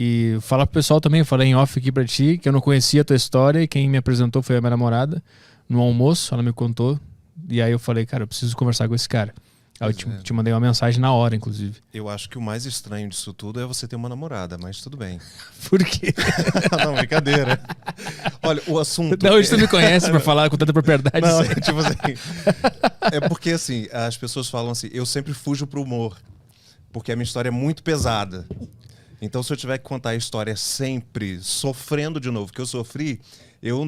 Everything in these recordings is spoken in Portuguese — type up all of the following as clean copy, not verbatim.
E fala pro pessoal também, eu falei em off aqui pra ti, que eu não conhecia a tua história, e quem me apresentou foi a minha namorada, no almoço, ela me contou, e aí eu falei, cara, eu preciso conversar com esse cara. Aí eu te mandei uma mensagem na hora, inclusive. Eu acho que o mais estranho disso tudo é você ter uma namorada, mas tudo bem. Por quê? Não, brincadeira. Olha, o assunto... Da onde tu me conhece pra falar com tanta propriedade? Não, tipo assim... É porque, assim, as pessoas falam assim, eu sempre fujo pro humor, porque a minha história é muito pesada. Então, se eu tiver que contar a história sempre sofrendo de novo, que eu sofri, eu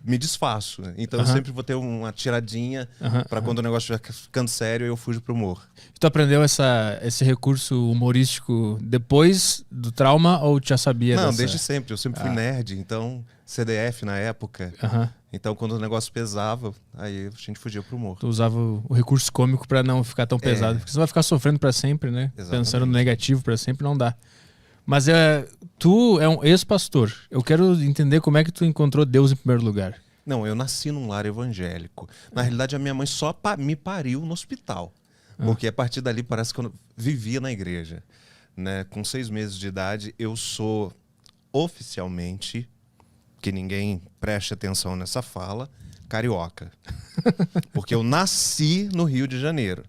me desfaço. Então, eu sempre vou ter uma tiradinha pra quando o negócio estiver ficando sério, eu fujo pro humor. Tu aprendeu esse recurso humorístico depois do trauma ou já sabia? Não, desde sempre. Eu sempre fui nerd, então CDF na época. Então, quando o negócio pesava, aí a gente fugia pro humor. Tu usava o recurso cômico pra não ficar tão pesado. Porque você vai ficar sofrendo pra sempre, né? Exatamente. Pensando no negativo pra sempre, não dá. Mas tu é um ex-pastor. Eu quero entender como é que tu encontrou Deus em primeiro lugar. Não, eu nasci num lar evangélico. Na realidade, a minha mãe só me pariu no hospital. Porque a partir dali parece que eu vivia na igreja. Né? Com 6 meses de idade, eu sou oficialmente, que ninguém preste atenção nessa fala, carioca. Porque eu nasci no Rio de Janeiro.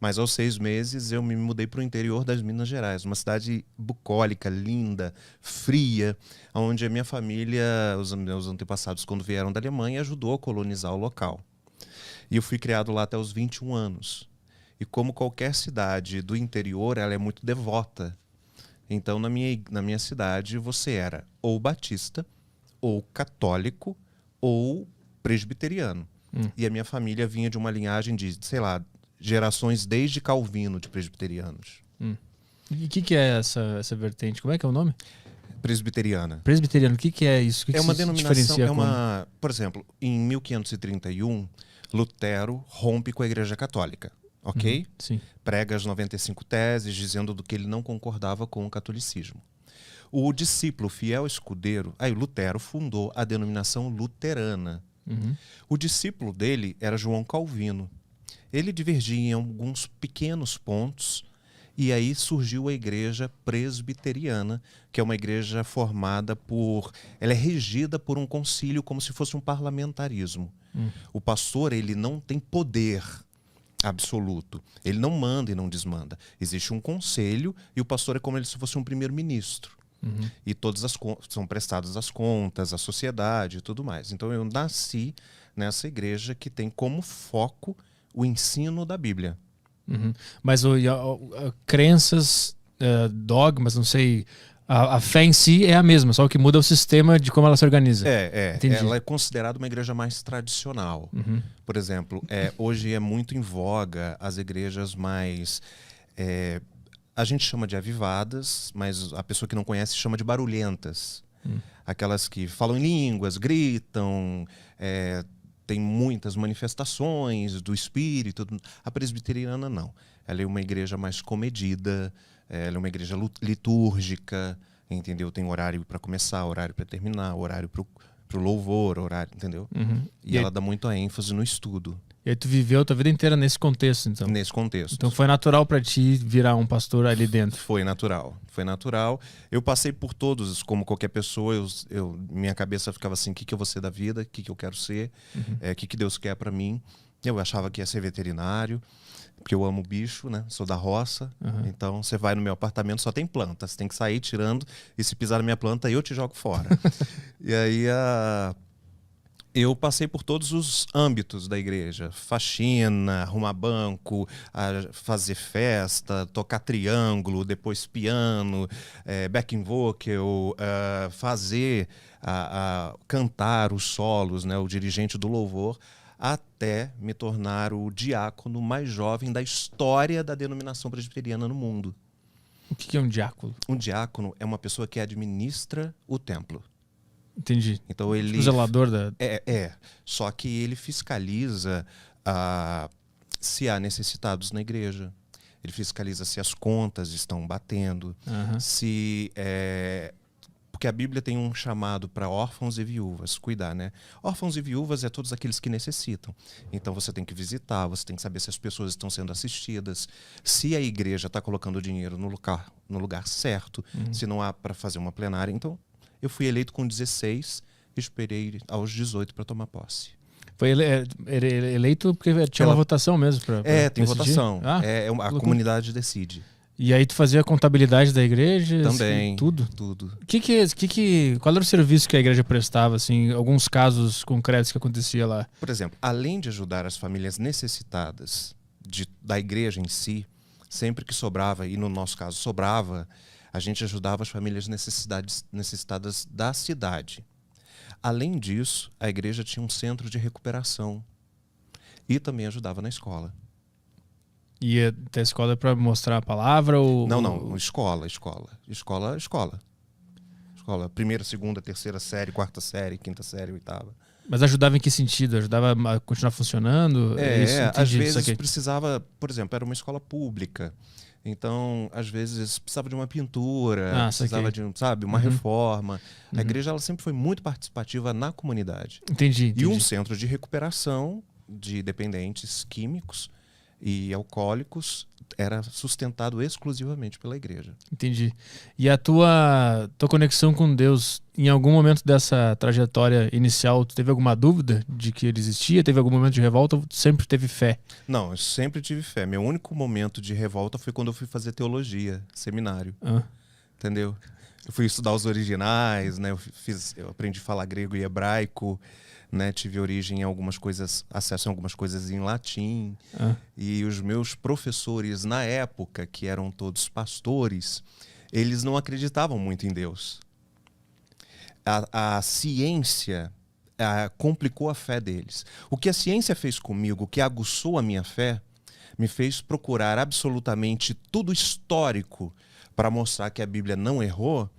Mas aos 6 meses eu me mudei para o interior das Minas Gerais, uma cidade bucólica, linda, fria, onde a minha família, os meus antepassados, quando vieram da Alemanha, ajudou a colonizar o local. E eu fui criado lá até os 21 anos. E como qualquer cidade do interior, ela é muito devota. Então, na minha cidade, você era ou batista, ou católico, ou presbiteriano. E a minha família vinha de uma linhagem de, sei lá, gerações desde Calvino de presbiterianos. E o que é essa vertente? Como é que é o nome? Presbiteriana. Presbiteriano, o que é isso? O que É uma se denominação, diferencia por exemplo, em 1531, Lutero rompe com a Igreja Católica, ok? Sim. Prega as 95 teses, dizendo do que ele não concordava com o catolicismo. O discípulo fiel escudeiro, aí Lutero fundou a denominação luterana. O discípulo dele era João Calvino. Ele divergia em alguns pequenos pontos e aí surgiu a igreja presbiteriana, que é uma igreja formada ela é regida por um concílio como se fosse um parlamentarismo. O pastor, ele não tem poder absoluto. Ele não manda e não desmanda. Existe um conselho e o pastor é como se fosse um primeiro-ministro. E todas são prestadas as contas, a sociedade e tudo mais. Então eu nasci nessa igreja que tem como foco o ensino da Bíblia. Mas crenças, dogmas, não sei, a fé em si é a mesma, só o que muda é o sistema de como ela se organiza. Ela é considerada uma igreja mais tradicional. Por exemplo, hoje é muito em voga as igrejas mais... a gente chama de avivadas, mas a pessoa que não conhece chama de barulhentas. Aquelas que falam em línguas, gritam... tem muitas manifestações do espírito. A presbiteriana não. Ela é uma igreja mais comedida, ela é uma igreja litúrgica, entendeu? Tem horário para começar, horário para terminar, horário para o louvor, horário, entendeu? E ela dá muita ênfase no estudo. E aí tu viveu a tua vida inteira nesse contexto, então? Nesse contexto. Então foi natural para ti virar um pastor ali dentro? Foi natural. Foi natural. Eu passei por todos, como qualquer pessoa. Minha cabeça ficava assim, o que eu vou ser da vida? O que eu quero ser? O que Deus quer para mim? Eu achava que ia ser veterinário, porque eu amo bicho, né? Sou da roça. Então você vai no meu apartamento, só tem planta. Você tem que sair tirando, e se pisar na minha planta, eu te jogo fora. E aí eu passei por todos os âmbitos da igreja. Faxina, arrumar banco, fazer festa, tocar triângulo, depois piano, backing vocal, cantar os solos, né, o dirigente do louvor, até me tornar o diácono mais jovem da história da denominação presbiteriana no mundo. O que é um diácono? Um diácono é uma pessoa que administra o templo. Entendi. Então ele... O zelador da... Só que ele fiscaliza se há necessitados na igreja. Ele fiscaliza se as contas estão batendo. porque a Bíblia tem um chamado para órfãos e viúvas, cuidar, né? Órfãos e viúvas é todos aqueles que necessitam. Então você tem que visitar, você tem que saber se as pessoas estão sendo assistidas, se a igreja está colocando o dinheiro no lugar certo, se não há para fazer uma plenária. Então, eu fui eleito com 16, esperei aos 18 para tomar posse. Foi eleito porque tinha uma votação mesmo para tem decidir? votação. A comunidade decide. E aí tu fazia a contabilidade da igreja? Também. Tudo? Tudo. Qual era o serviço que a igreja prestava, assim, alguns casos concretos que acontecia lá? Por exemplo, além de ajudar as famílias necessitadas da igreja em si, sempre que sobrava, e no nosso caso sobrava, a gente ajudava as famílias necessitadas da cidade. Além disso, a igreja tinha um centro de recuperação e também ajudava na escola. Ia até a escola para mostrar a palavra? Não, escola. Primeira, segunda, terceira série, quarta série, quinta série, oitava. Mas ajudava em que sentido? Ajudava a continuar funcionando? Às vezes precisava, por exemplo, era uma escola pública. Então, às vezes, precisava de uma pintura, precisava de uma reforma. A igreja ela sempre foi muito participativa na comunidade. Entendi. E um centro de recuperação de dependentes químicos e alcoólicos era sustentado exclusivamente pela igreja. Entendi. E a tua conexão com Deus, em algum momento dessa trajetória inicial, tu teve alguma dúvida de que ele existia? Teve algum momento de revolta ou tu sempre teve fé? Não, eu sempre tive fé. Meu único momento de revolta foi quando eu fui fazer teologia, seminário. Entendeu? Eu fui estudar os originais, né? Eu aprendi a falar grego e hebraico, né? Tive origem em algumas coisas, acesso a algumas coisas em latim. E os meus professores na época, que eram todos pastores, eles não acreditavam muito em Deus. A ciência complicou a fé deles. O que a ciência fez comigo, o que aguçou a minha fé, me fez procurar absolutamente tudo histórico para mostrar que a Bíblia não errou.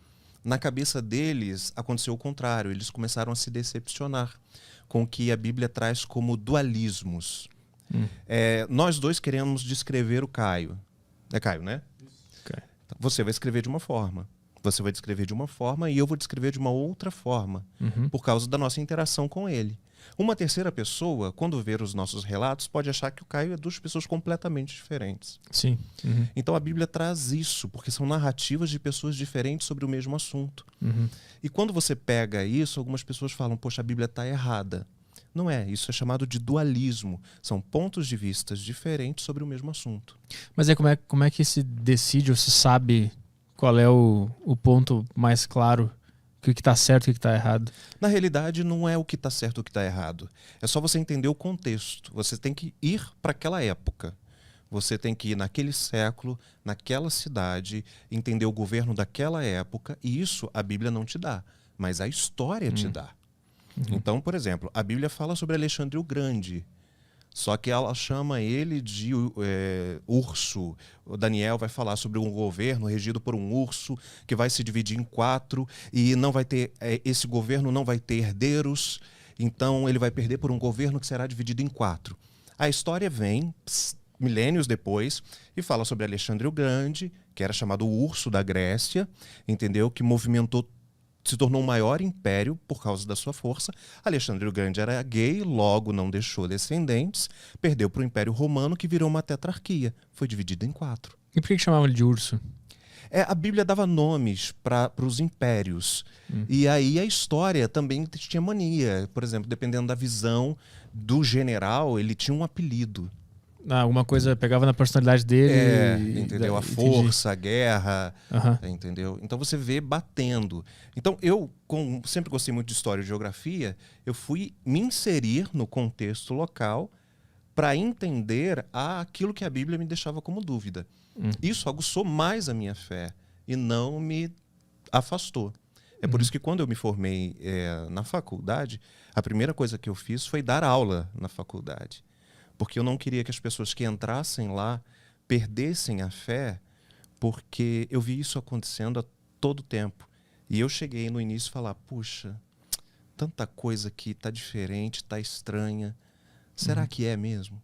Na cabeça deles aconteceu o contrário. Eles começaram a se decepcionar com o que a Bíblia traz como dualismos. Nós dois queremos descrever o Caio. É Caio, né? Okay. Você vai escrever de uma forma. Você vai descrever de uma forma e eu vou descrever de uma outra forma, por causa da nossa interação com ele. Uma terceira pessoa, quando ver os nossos relatos, pode achar que o Caio é duas pessoas completamente diferentes. Sim. Então a Bíblia traz isso, porque são narrativas de pessoas diferentes sobre o mesmo assunto. E quando você pega isso, algumas pessoas falam, poxa, a Bíblia está errada. Não é, isso é chamado de dualismo. São pontos de vista diferentes sobre o mesmo assunto. Mas aí como é que se decide ou se sabe qual é o ponto mais claro? O que está certo e o que está errado? Na realidade, não é o que está certo e o que está errado. É só você entender o contexto. Você tem que ir para aquela época. Você tem que ir naquele século, naquela cidade, entender o governo daquela época. E isso a Bíblia não te dá, mas a história te dá. Então, por exemplo, a Bíblia fala sobre Alexandre o Grande. Só que ela chama ele de urso. O Daniel vai falar sobre um governo regido por um urso que vai se dividir em 4 e não vai ter, esse governo não vai ter herdeiros, então ele vai perder por um governo que será dividido em 4. A história vem milênios depois e fala sobre Alexandre o Grande, que era chamado o urso da Grécia, entendeu? Que se tornou o maior império por causa da sua força. Alexandre o Grande era gay, logo não deixou descendentes, perdeu para o Império Romano, que virou uma tetrarquia. Foi dividido em 4. E por que chamavam ele de urso? A Bíblia dava nomes para os impérios. E aí a história também tinha mania. Por exemplo, dependendo da visão do general, ele tinha um apelido. Alguma coisa pegava na personalidade dele. Entendeu? A força, a guerra, entendeu? Então você vê batendo. Então eu, sempre gostei muito de história e geografia, eu fui me inserir no contexto local para entender aquilo que a Bíblia me deixava como dúvida. Isso aguçou mais a minha fé e não me afastou. É por isso que quando eu me formei na faculdade, a primeira coisa que eu fiz foi dar aula na faculdade. Porque eu não queria que as pessoas que entrassem lá perdessem a fé, porque eu vi isso acontecendo a todo tempo. E eu cheguei no início a falar, puxa, tanta coisa aqui está diferente, está estranha. Será que é mesmo?